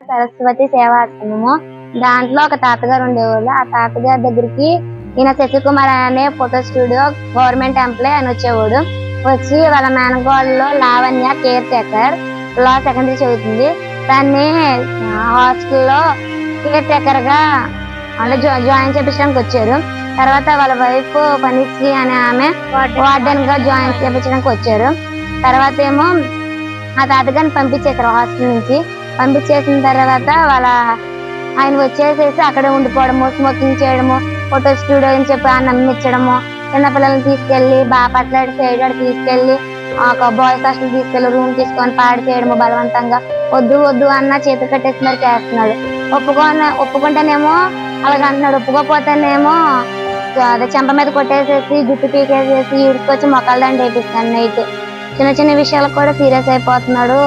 సరస్వతి సేవాశ్రమము. దాంట్లో ఒక తాతగారు ఉండేవాళ్ళు. ఆ తాతగారి దగ్గరికి ఈయన శశికుమార్ అనే ఫోటో స్టూడియో గవర్నమెంట్ ఎంప్లాయ్ అని వచ్చేవాడు. వచ్చి వాళ్ళ మేనగోడలో లావణ్య కేర్ టేకర్ లా సెకండరీ చదువుతుంది. దాన్ని హాస్టల్లో కేర్ టేకర్ గా అంటే జాయిన్ చేయించడానికి వచ్చారు. తర్వాత వాళ్ళ వైఫ్ పనిశ్రీ అనే ఆమె వార్డెన్ గా జాయిన్ చేయించడానికి వచ్చారు. తర్వాత ఏమో ఆ తాతగారిని పంపించేశారు హాస్టల్ నుంచి. పంపించేసిన తర్వాత ఆయన వచ్చేసేసి అక్కడే ఉండిపోవడము, స్మోకింగ్ చేయడము, ఫోటో స్టూడియో అని చెప్పి ఆయన నమ్మించడము, చిన్నపిల్లల్ని తీసుకెళ్లి బాపట్ల సైడ్ తీసుకెళ్లి ఒక బాయ్స్ హాస్టల్ తీసుకెళ్లి రూమ్ తీసుకొని పాడు చేయడము, బలవంతంగా వద్దు వద్దు అన్న చేతి కట్టేసి మరి చేస్తున్నాడు. ఒప్పుకుంటేనేమో అలాగ అంటున్నాడు, ఒప్పుకోపోతేనేమో అదే చెంప మీద కొట్టేసేసి జుట్టు పీకేసేసి ఇడుకొచ్చి మొక్కలదండి వేపిస్తాను. నైట్ చిన్న చిన్న విషయాలకు కూడా సీరియస్ అయిపోతున్నాడు.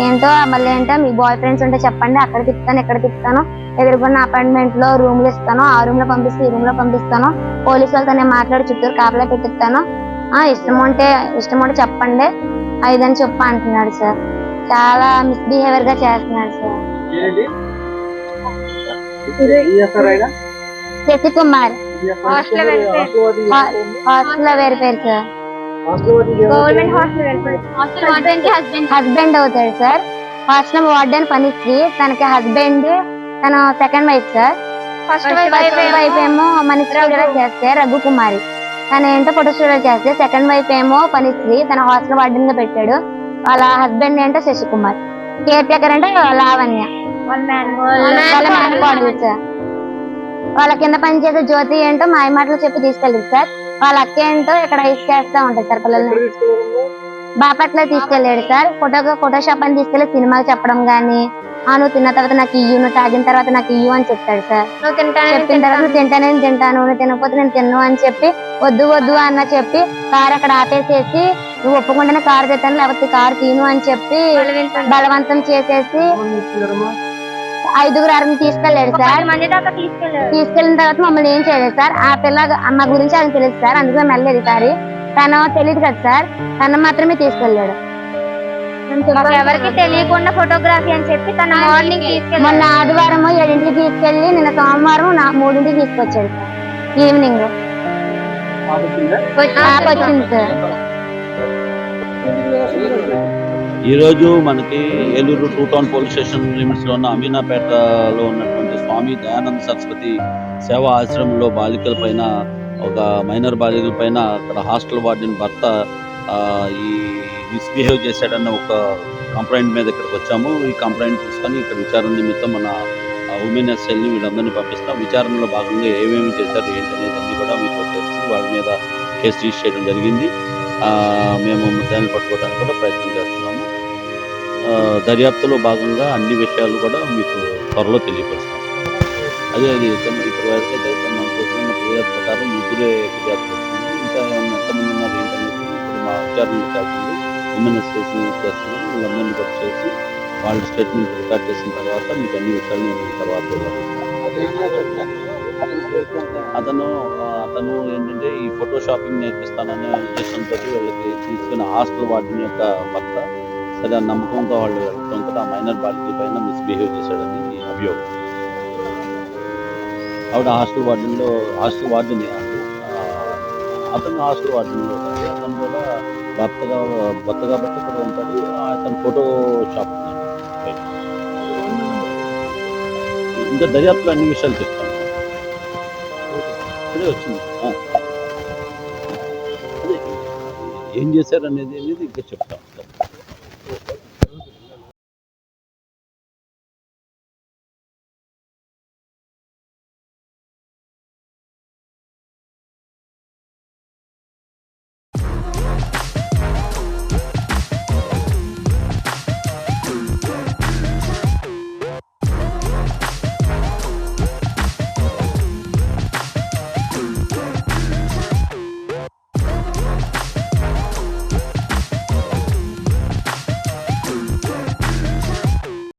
ఏంటో మళ్ళీ ఏంటో మీ బాయ్ ఫ్రెండ్స్ ఉంటే చెప్పండి, అక్కడ తిప్పుతాను ఇక్కడ తిప్పుతాను, ఎదురుకున్న అపార్ట్మెంట్ లో రూమ్లు ఇస్తాను, ఆ రూమ్ లో పంపిస్తే ఈ రూమ్ లో పంపిస్తాను, పోలీసు వాళ్ళతో నేను మాట్లాడి చుట్టూరు కాపలా పెట్టిస్తాను, ఇష్టం ఉంటే చెప్పండి ఇదని చెప్పి అంటున్నాడు సార్. చాలా మిస్బిహేవియర్ గా చేస్తున్నాడు సార్. శశికుమార్ హాస్టల్ లో వేరు పేరు సార్. గవర్నమెంట్ హస్బెండ్ అవుతాడు సార్. హాస్టల్ వార్డెన్ పనిశ్రీ, తనకి హస్బెండ్ తన second wife sir. First wife ఏమో మనిషి చేస్తే రఘుకుమారి, తన ఏంటో ఫోటో స్టూడియో చేస్తే, సెకండ్ వైఫ్ ఏమో పనిశ్రీ, తన హాస్టల్ వార్డెన్ గా పెట్టాడు. వాళ్ళ హస్బెండ్ ఏంటో శశికుమార్, కేర్ టేకర్ అంటే లావణ్య వాళ్ళ మేనకోడలు సార్. వాళ్ళ కింద పనిచేసే జ్యోతి ఏంటో మాయ మాటలు చెప్పి తీసుకెళ్ళింది సార్. వాళ్ళ అక్క ఏంటో ఇక్కడ చేస్తా ఉంటది సార్ పిల్లల్ని. బాపట్ల తీసుకెళ్ళాడు సార్. ఫోటో షాప్ అని తీసుకెళ్లి సినిమాలు చెప్పడం గానీ, నువ్వు తిన్న తర్వాత నాకు ఇయ్యు, నువ్వు తాగిన తర్వాత నాకు ఇయ్యు అని చెప్తాడు సార్. చెప్పిన తర్వాత నువ్వు తింటానే తింటాను, నువ్వు తినకపోతే నేను తిన్ను అని చెప్పి వద్దు వద్దు అన్న చెప్పి కారు అక్కడ ఆపేసేసి నువ్వు ఒప్పుకుంటేనే కారు తెస్తాను లేకపోతే కారు తీను అని చెప్పి బలవంతం చేసేసి 5-6 తీసుకెళ్ళాడు సార్. తీసుకెళ్ళిన తర్వాత మమ్మల్ని ఏం చేయలేదు సార్. ఆ పిల్ల అమ్మ గురించి ఆయన తెలియదు సార్, అందుకే వెళ్ళలేదు సార్. తను తెలియదు కదా సార్, తను మాత్రమే తీసుకెళ్ళాడు. ఎవరికి తెలియకుండా ఫోటోగ్రఫీ అని చెప్పి తన మార్నింగ్ మొన్న ఆదివారం 7ంటికి తీసుకెళ్లి నిన్న సోమవారం 3ంటికి తీసుకొచ్చాడు సార్. ఈవినింగ్ వచ్చింది సార్. ఈరోజు మనకి Eluru 2 town police station limits లో ఉన్న అమీనాపేటలో ఉన్నటువంటి స్వామి దయానంద సరస్వతి సేవా ఆశ్రమంలో బాలికల పైన, ఒక మైనర్ బాలికల పైన అక్కడ హాస్టల్ వార్డెన్ భర్త ఈ మిస్బిహేవ్ చేశాడన్న ఒక కంప్లైంట్ మీద ఇక్కడికి వచ్చాము. ఈ కంప్లైంట్ తీసుకొని ఇక్కడ విచారణ నిమిత్తం మన ఉమెన్ ఎస్ఎల్ని వీళ్ళందరినీ పంపిస్తాం. విచారణలో భాగంగా ఏమేమి చేశారు ఏంటనేది అన్ని కూడా మీకు తెలిసి వాళ్ళ మీద కేసు రిజిస్టర్ చేయడం జరిగింది. మేము ముద్దాయిని పట్టుకోవడానికి కూడా ప్రయత్నం చేస్తున్నాము. దర్యాప్తులో భాగంగా అన్ని విషయాలు కూడా మీకు త్వరలో తెలియపరుస్తాం. అది ఇప్పుడు వరకు అయితే మనకు వచ్చిన ఫిర్యాదు ప్రకారం 3 ఫిర్యాదు వచ్చింది. ఇంకా ఎంతమంది ఉన్నారు ఏంటనేది ఇప్పుడు మా విచారణలో చేస్తుంది. ఉమెన్ అసోసియేషన్ చేస్తున్నాము. వీళ్ళందరినీ కూడా చేసి వాళ్ళ స్టేట్మెంట్ రికార్డ్ చేసిన తర్వాత మీకు అన్ని విషయాలు నేను తర్వాత అతను ఏంటంటే ఈ ఫోటో షాపింగ్ నేర్పిస్తాననే ఉద్దేశంతో వీళ్ళకి తీసుకున్న హాస్టల్ వార్డెన్ యొక్క భర్త సరే నమ్మకంతో వాళ్ళు వెళ్ళడంతో ఆ మైనర్ బాలికల పైన మిస్బిహేవ్ చేశాడని అభియోగం. ఆవిడ హాస్టల్ వార్డెన్ అతను హాస్టల్ వార్డెన్లో అతను కూడా భర్త కాబట్టి ఇక్కడ ఉంటాడు. అతను ఫోటో షాప్ ఇంకా దర్యాప్తులో అన్ని విషయాలు చెప్తాను. ఇప్పుడే వచ్చింది. ఏం చేశారు అనేది ఇంకా చెప్తాం.